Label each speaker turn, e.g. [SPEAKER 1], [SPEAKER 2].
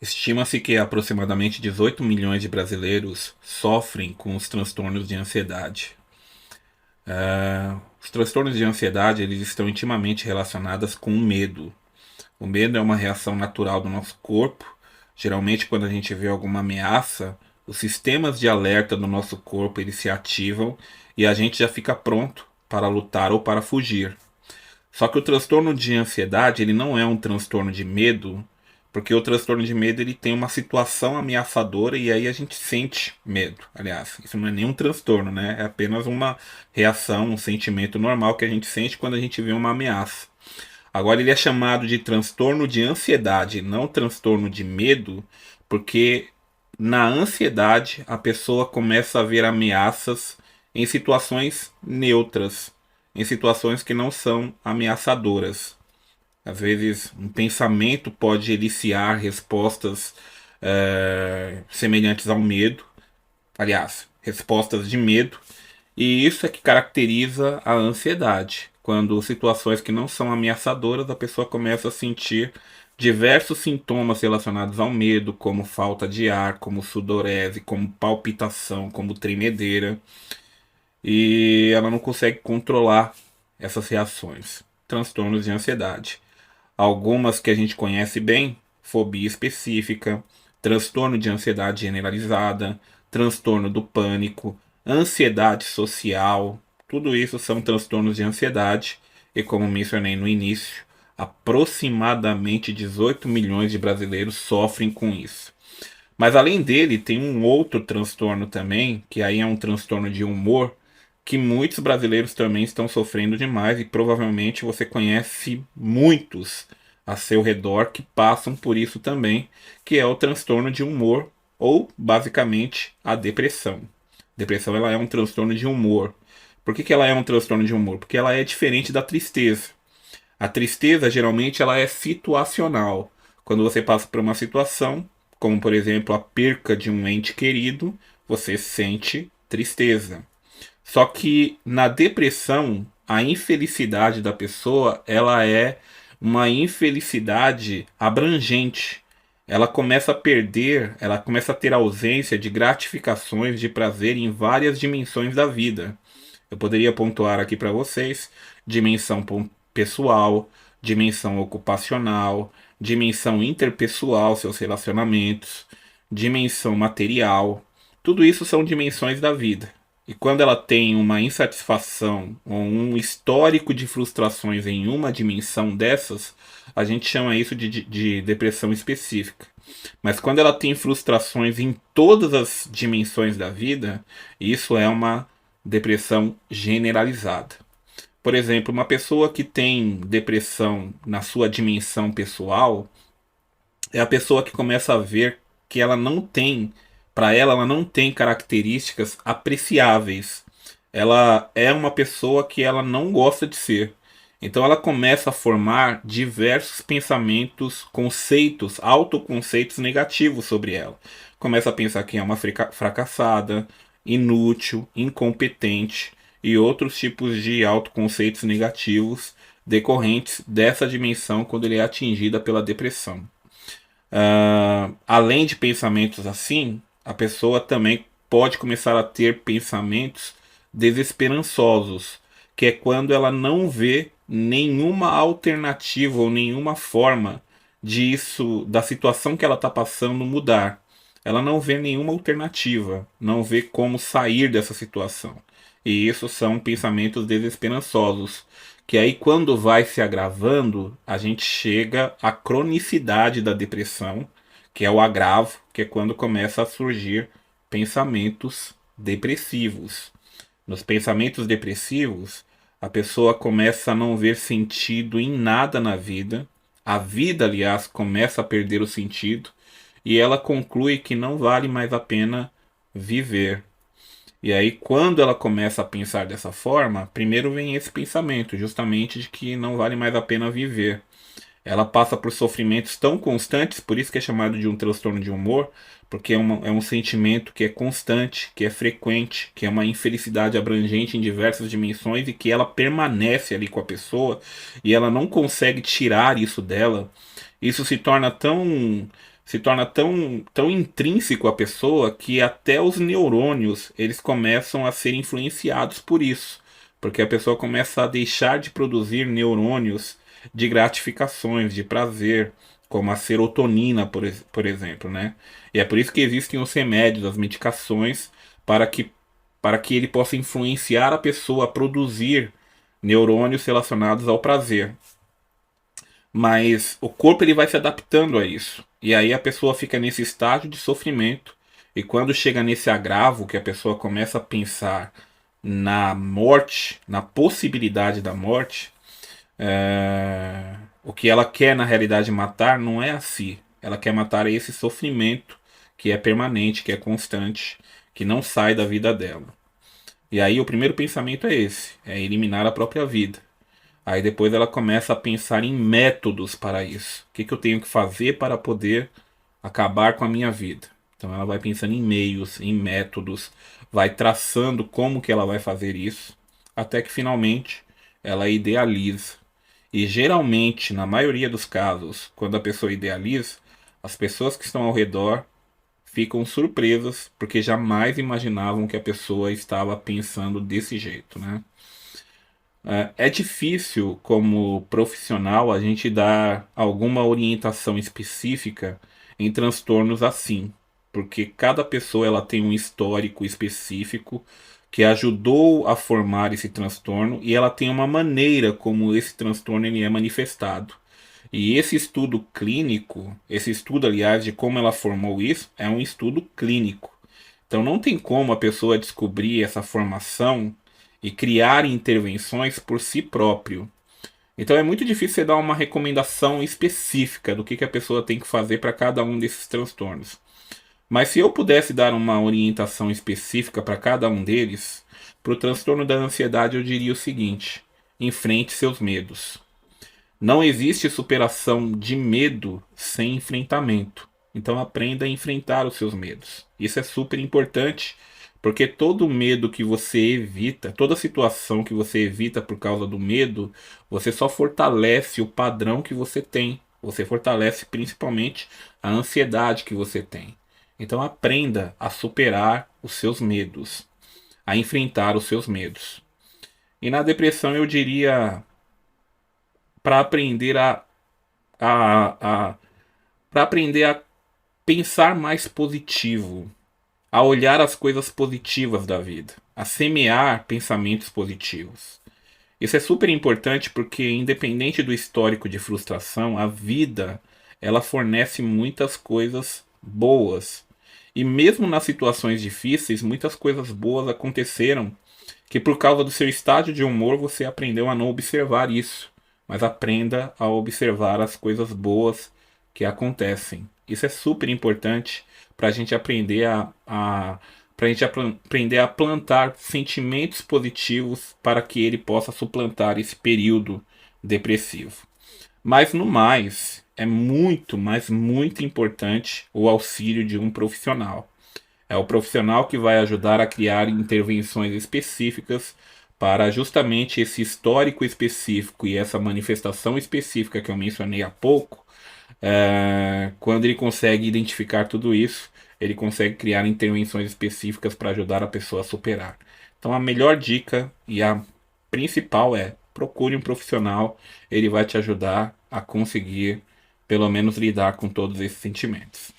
[SPEAKER 1] Estima-se que aproximadamente 18 milhões de brasileiros sofrem com os transtornos de ansiedade. Os transtornos de ansiedade eles estão intimamente relacionados com o medo. O medo é uma reação natural do nosso corpo. Geralmente, quando a gente vê alguma ameaça, os sistemas de alerta do nosso corpo eles se ativam e a gente já fica pronto para lutar ou para fugir. Só que o transtorno de ansiedade, ele não é um transtorno de medo, porque o transtorno de medo ele tem uma situação ameaçadora e aí a gente sente medo. Aliás, isso não é nenhum transtorno, né? É apenas uma reação, um sentimento normal que a gente sente quando a gente vê uma ameaça. Agora ele é chamado de transtorno de ansiedade, não transtorno de medo, porque na ansiedade a pessoa começa a ver ameaças em situações neutras, em situações que não são ameaçadoras. Às vezes, um pensamento pode eliciar respostas semelhantes ao medo, aliás, respostas de medo, e isso é que caracteriza a ansiedade. Quando situações que não são ameaçadoras, a pessoa começa a sentir diversos sintomas relacionados ao medo, como falta de ar, como sudorese, como palpitação, como tremedeira, e ela não consegue controlar essas reações. Transtornos de ansiedade. Algumas que a gente conhece bem, fobia específica, transtorno de ansiedade generalizada, transtorno do pânico, ansiedade social, tudo isso são transtornos de ansiedade e, como mencionei no início, aproximadamente 18 milhões de brasileiros sofrem com isso. Mas além dele, tem um outro transtorno também, que aí é um transtorno de humor, que muitos brasileiros também estão sofrendo demais e provavelmente você conhece muitos a seu redor que passam por isso também, que é o transtorno de humor ou basicamente a depressão. Depressão ela é um transtorno de humor. Por que ela é um transtorno de humor? Porque ela é diferente da tristeza. A tristeza geralmente ela é situacional. Quando você passa por uma situação, como por exemplo a perca de um ente querido, você sente tristeza. Só que na depressão, a infelicidade da pessoa, ela é uma infelicidade abrangente. Ela começa a perder, ela começa a ter ausência de gratificações, de prazer em várias dimensões da vida. Eu poderia pontuar aqui para vocês dimensão pessoal, dimensão ocupacional, dimensão interpessoal, seus relacionamentos, dimensão material. Tudo isso são dimensões da vida. E quando ela tem uma insatisfação ou um histórico de frustrações em uma dimensão dessas, a gente chama isso de depressão específica. Mas quando ela tem frustrações em todas as dimensões da vida, isso é uma depressão generalizada. Por exemplo, uma pessoa que tem depressão na sua dimensão pessoal é a pessoa que começa a ver que ela não tem, para ela não tem características apreciáveis. Ela é uma pessoa que ela não gosta de ser. Então ela começa a formar diversos pensamentos, conceitos, autoconceitos negativos sobre ela. Começa a pensar que é uma fracassada, inútil, incompetente e outros tipos de autoconceitos negativos decorrentes dessa dimensão quando ele é atingida pela depressão. Além de pensamentos assim, a pessoa também pode começar a ter pensamentos desesperançosos, que é quando ela não vê nenhuma alternativa ou nenhuma forma disso, da situação que ela está passando mudar. Ela não vê nenhuma alternativa, não vê como sair dessa situação. E isso são pensamentos desesperançosos, que aí quando vai se agravando, a gente chega à cronicidade da depressão, que é o agravo, que é quando começa a surgir pensamentos depressivos. Nos pensamentos depressivos, a pessoa começa a não ver sentido em nada na vida. A vida, aliás, começa a perder o sentido e ela conclui que não vale mais a pena viver. E aí, quando ela começa a pensar dessa forma, primeiro vem esse pensamento, justamente de que não vale mais a pena viver. Ela passa por sofrimentos tão constantes, por isso que é chamado de um transtorno de humor, porque é um sentimento que é constante, que é frequente, que é uma infelicidade abrangente em diversas dimensões e que ela permanece ali com a pessoa e ela não consegue tirar isso dela. Isso se torna tão intrínseco à pessoa que até os neurônios eles começam a ser influenciados por isso, porque a pessoa começa a deixar de produzir neurônios de gratificações, de prazer, como a serotonina, por exemplo, né? E é por isso que existem os remédios, as medicações, para que, para que ele possa influenciar a pessoa a produzir neurônios relacionados ao prazer. Mas o corpo ele vai se adaptando a isso. E aí a pessoa fica nesse estágio de sofrimento. E quando chega nesse agravo, que a pessoa começa a pensar na morte, na possibilidade da morte, o que ela quer na realidade matar não é a si. Ela quer matar esse sofrimento que é permanente, que é constante, que não sai da vida dela. E aí o primeiro pensamento é esse: é eliminar a própria vida. Aí depois ela começa a pensar em métodos para isso. O que, que eu tenho que fazer para poder acabar com a minha vida? Então ela vai pensando em meios, em métodos, vai traçando como que ela vai fazer isso, até que finalmente ela idealiza. E geralmente, na maioria dos casos, quando a pessoa idealiza, as pessoas que estão ao redor ficam surpresas porque jamais imaginavam que a pessoa estava pensando desse jeito, né? É difícil, como profissional, a gente dar alguma orientação específica em transtornos assim, porque cada pessoa ela tem um histórico específico que ajudou a formar esse transtorno e ela tem uma maneira como esse transtorno ele é manifestado. E esse estudo clínico, esse estudo, aliás, de como ela formou isso, é um estudo clínico. Então não tem como a pessoa descobrir essa formação e criar intervenções por si próprio. Então é muito difícil você dar uma recomendação específica do que a pessoa tem que fazer para cada um desses transtornos. Mas se eu pudesse dar uma orientação específica para cada um deles, para o transtorno da ansiedade eu diria o seguinte: enfrente seus medos. Não existe superação de medo sem enfrentamento. Então aprenda a enfrentar os seus medos. Isso é super importante, porque todo medo que você evita, toda situação que você evita por causa do medo, você só fortalece o padrão que você tem. Você fortalece principalmente a ansiedade que você tem. Então aprenda a superar os seus medos, a enfrentar os seus medos. E na depressão eu diria para aprender a para aprender a pensar mais positivo, a olhar as coisas positivas da vida, a semear pensamentos positivos. Isso é super importante porque independente do histórico de frustração, a vida ela fornece muitas coisas boas. E mesmo nas situações difíceis, muitas coisas boas aconteceram que por causa do seu estágio de humor você aprendeu a não observar isso, mas aprenda a observar as coisas boas que acontecem. Isso é super importante para a gente aprender aprender a plantar sentimentos positivos para que ele possa suplantar esse período depressivo. Mas no mais, é muito, mas muito importante o auxílio de um profissional. É o profissional que vai ajudar a criar intervenções específicas para justamente esse histórico específico e essa manifestação específica que eu mencionei há pouco. Quando ele consegue identificar tudo isso, ele consegue criar intervenções específicas para ajudar a pessoa a superar. Então a melhor dica e a principal é: procure um profissional, ele vai te ajudar a conseguir pelo menos lidar com todos esses sentimentos.